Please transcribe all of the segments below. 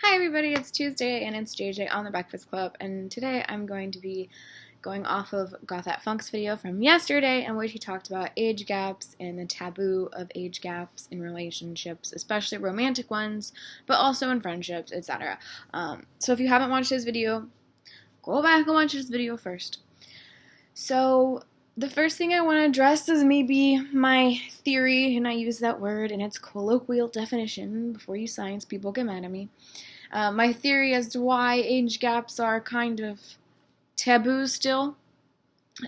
Hi everybody, it's Tuesday and it's JJ on the Breakfast Club, and today I'm going to be going off of Got That Funk's video from yesterday in which he talked about age gaps and the taboo of age gaps in relationships, especially romantic ones, but also in friendships, etc. So if you haven't watched his video, go back and watch his video first. So the first thing I want to address is maybe my theory, and I use that word in its colloquial definition before you science people get mad at me. My theory as to why age gaps are kind of taboo still.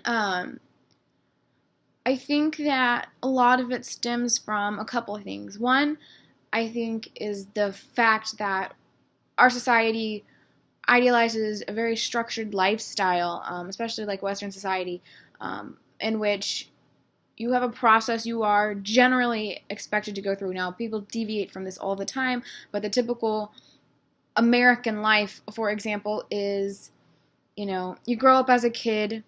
I think that a lot of it stems from a couple of things. One, I think, is the fact that our society idealizes a very structured lifestyle, especially like Western society, in which you have a process you are generally expected to go through. Now, people deviate from this all the time, but the typical American life, for example, is, you grow up as a kid,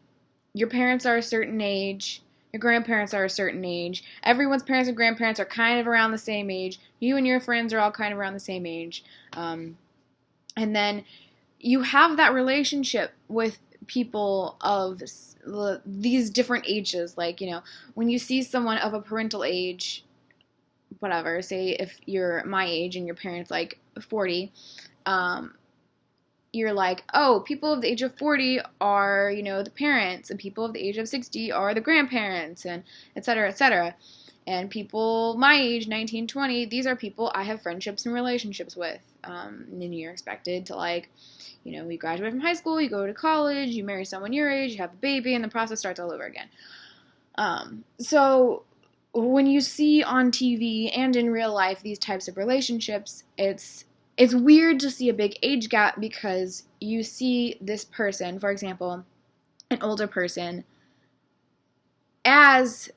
your parents are a certain age, your grandparents are a certain age, everyone's parents and grandparents are kind of around the same age, you and your friends are all kind of around the same age, and then you have that relationship with people of these different ages, like, when you see someone of a parental age, whatever, say if you're my age and your parents like 40, you're like, oh, people of the age of 40 are, the parents, and people of the age of 60 are the grandparents, and et cetera, et cetera. And people my age, 19, 20, these are people I have friendships and relationships with. And then you're expected to, like, you graduate from high school, you go to college, you marry someone your age, you have a baby, and the process starts all over again. So when you see on TV and in real life these types of relationships, it's weird to see a big age gap because you see this person, for example, an older person, as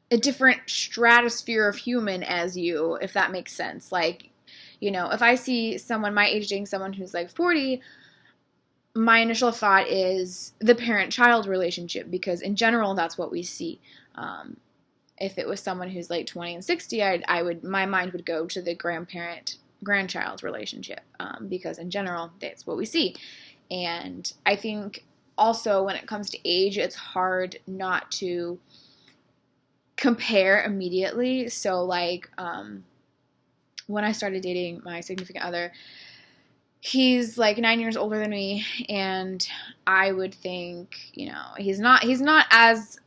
a different stratosphere of human as you, if that makes sense. Like, if I see someone my age dating someone who's like 40, my initial thought is the parent-child relationship, because in general that's what we see. If it was someone who's like 20 and 60, my mind would go to the grandparent-grandchild relationship, because in general that's what we see. And I think also when it comes to age, it's hard not to compare immediately. So like when I started dating my significant other, he's like 9 years older than me, and I would think, he's not as,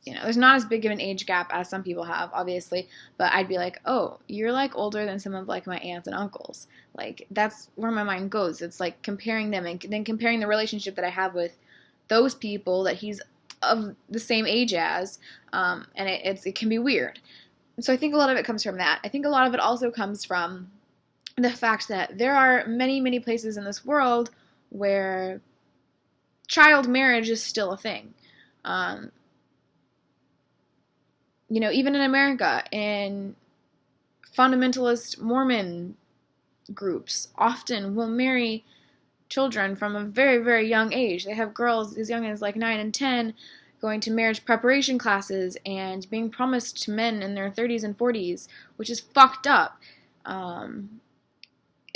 there's not as big of an age gap as some people have, obviously, but I'd be like, oh, you're like older than some of like my aunts and uncles. Like, that's where my mind goes. It's like comparing them and then comparing the relationship that I have with those people that he's of the same age as, and it can be weird. So I think a lot of it comes from that. I think a lot of it also comes from the fact that there are many, many places in this world where child marriage is still a thing. Even in America, in fundamentalist Mormon groups, often will marry children from a very, very young age. They have girls as young as like 9 and 10 going to marriage preparation classes and being promised to men in their 30s and 40s, which is fucked up. And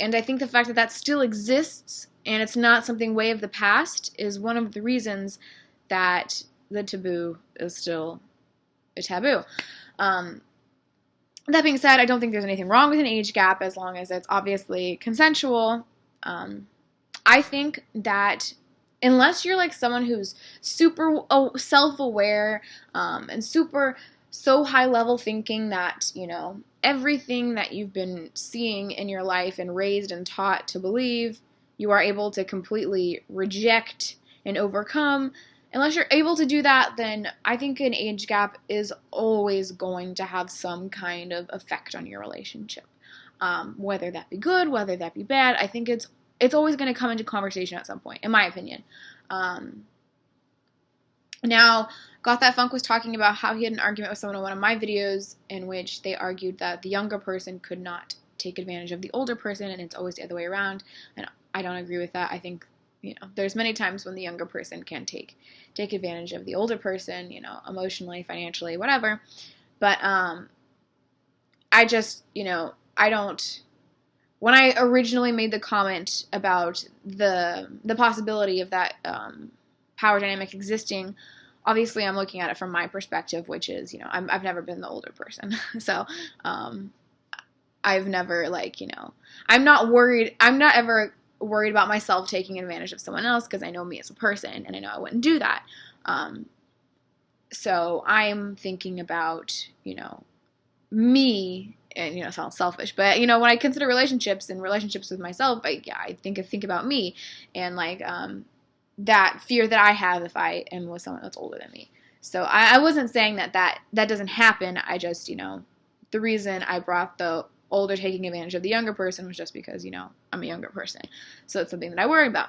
I think the fact that that still exists and it's not something way of the past is one of the reasons that the taboo is still a taboo. That being said, I don't think there's anything wrong with an age gap as long as it's obviously consensual. I think that unless you're like someone who's super self-aware and so high level thinking that, everything that you've been seeing in your life and raised and taught to believe, you are able to completely reject and overcome. Unless you're able to do that, then I think an age gap is always going to have some kind of effect on your relationship. Whether that be good, whether that be bad, I think it's always going to come into conversation at some point, in my opinion. Now, Got That Funk was talking about how he had an argument with someone in one of my videos in which they argued that the younger person could not take advantage of the older person, and it's always the other way around. And I don't agree with that. I think, there's many times when the younger person can take advantage of the older person, emotionally, financially, whatever. But I just, I don't when I originally made the comment about the possibility of that power dynamic existing, obviously I'm looking at it from my perspective, which is, you know, I've never been the older person. So I've never, like, you know, I'm not ever worried about myself taking advantage of someone else, because I know me as a person and I know I wouldn't do that. So I'm thinking about, you know, me, and, you know, it sounds selfish, but, you know, when I consider relationships with myself, I think about me, and, like, that fear that I have if I am with someone that's older than me. So I wasn't saying that doesn't happen. I just, you know, the reason I brought the older taking advantage of the younger person was just because, you know, I'm a younger person. So it's something that I worry about.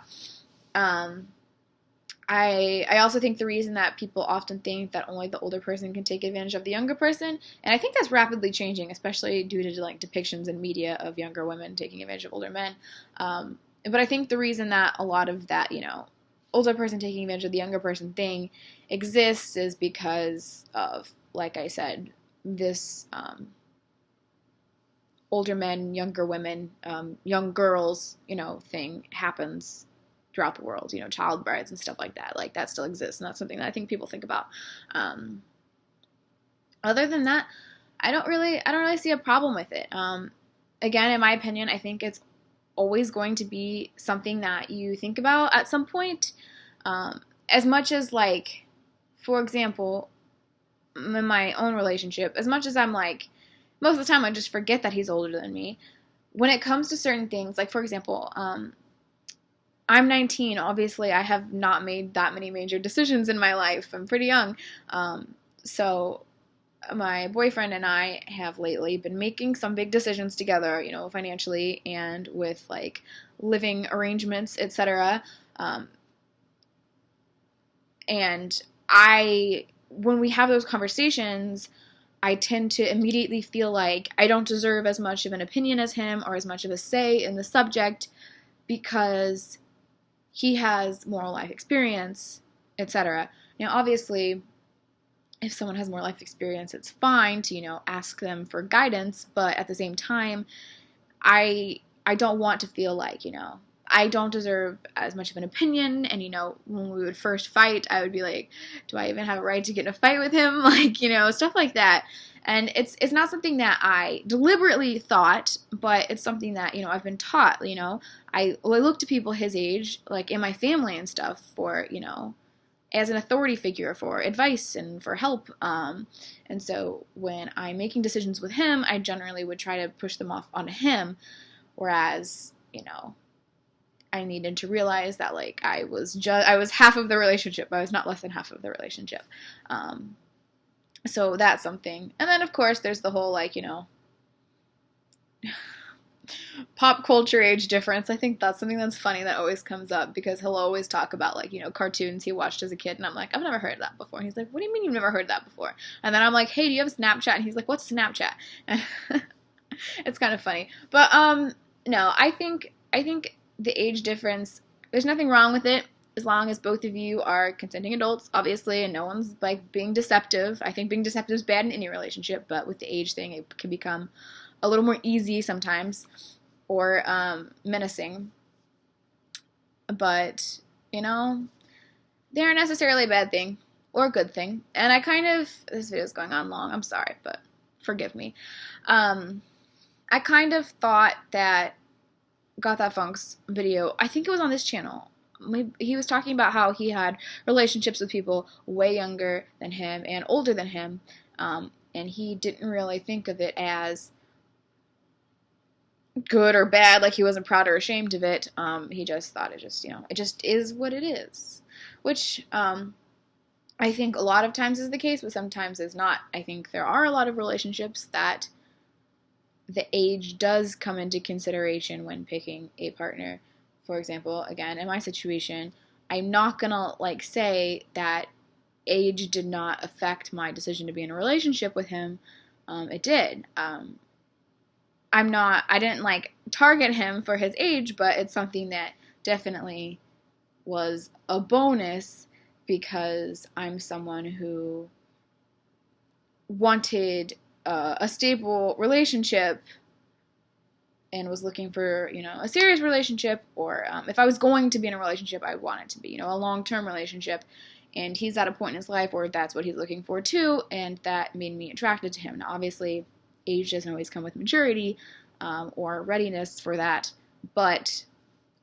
I also think the reason that people often think that only the older person can take advantage of the younger person, and I think that's rapidly changing, especially due to, like, depictions in media of younger women taking advantage of older men. But I think the reason that a lot of that, you know, older person taking advantage of the younger person thing exists is because of, like I said, this older men, younger women, young girls, you know, thing happens throughout the world, you know, child brides and stuff like that. Like, that still exists, and that's something that I think people think about. Other than that, I don't really see a problem with it. Again, in my opinion, I think it's always going to be something that you think about at some point. As much as, like, for example, in my own relationship, as much as I'm, like, most of the time I just forget that he's older than me, when it comes to certain things, like, for example, I'm 19. Obviously, I have not made that many major decisions in my life. I'm pretty young. So my boyfriend and I have lately been making some big decisions together, you know, financially and with, like, living arrangements, etc. And when we have those conversations, I tend to immediately feel like I don't deserve as much of an opinion as him or as much of a say in the subject, because he has more life experience, etc. Now, obviously, if someone has more life experience, it's fine to, you know, ask them for guidance, but at the same time, I don't want to feel like, you know, I don't deserve as much of an opinion. And, you know, when we would first fight, I would be like, do I even have a right to get in a fight with him? Like, you know, stuff like that. And it's not something that I deliberately thought, but it's something that, you know, I've been taught. You know, I look to people his age, like in my family and stuff, for, you know, as an authority figure for advice and for help. And so when I'm making decisions with him, I generally would try to push them off onto him. Whereas, you know, I needed to realize that, like, I was half of the relationship. I was not less than half of the relationship. So that's something. And then, of course, there's the whole, like, you know, pop culture age difference. I think that's something that's funny that always comes up, because he'll always talk about, like, you know, cartoons he watched as a kid, and I'm like, I've never heard of that before. And he's like, what do you mean you've never heard that before? And then I'm like, hey, do you have Snapchat? And he's like, what's Snapchat? And it's kind of funny. But no, I think the age difference, there's nothing wrong with it, as long as both of you are consenting adults, obviously, and no one's, like, being deceptive. I think being deceptive is bad in any relationship, but with the age thing, it can become a little more easy sometimes, or menacing. But, you know, they aren't necessarily a bad thing or a good thing. And this video's going on long, I'm sorry, but forgive me. I kind of thought that Got That Funk's video, I think it was on this channel, he was talking about how he had relationships with people way younger than him and older than him, and he didn't really think of it as good or bad, like he wasn't proud or ashamed of it. He just thought it just, you know, it just is what it is, which I think a lot of times is the case, but sometimes is not. I think there are a lot of relationships that the age does come into consideration when picking a partner. For example, again, in my situation, I'm not gonna, like, say that age did not affect my decision to be in a relationship with him. It did. I didn't, like, target him for his age, but it's something that definitely was a bonus, because I'm someone who wanted a stable relationship and was looking for, a serious relationship, or if I was going to be in a relationship, I want it to be, a long-term relationship. And he's at a point in his life where that's what he's looking for too, and that made me attracted to him. Now, obviously, age doesn't always come with maturity or readiness for that, but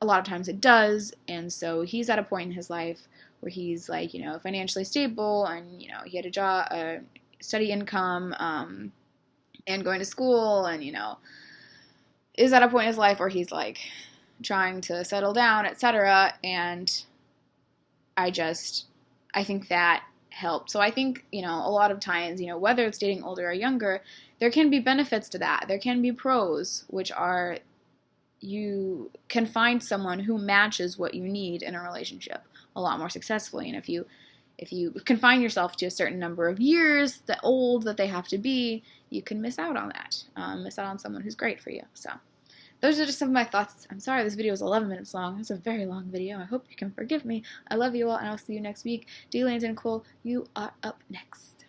a lot of times it does. And so he's at a point in his life where he's like, financially stable, and, he had a job, steady income, and going to school, and, is at a point in his life where he's like trying to settle down, etc. And I think that helped. So I think, a lot of times, whether it's dating older or younger, there can be benefits to that. There can be pros, which are you can find someone who matches what you need in a relationship a lot more successfully. And if you confine yourself to a certain number of years, the old that they have to be, you can miss out on that. Miss out on someone who's great for you. So those are just some of my thoughts. I'm sorry this video is 11 minutes long. It's a very long video. I hope you can forgive me. I love you all, and I'll see you next week. D-Lanes and Cole, you are up next.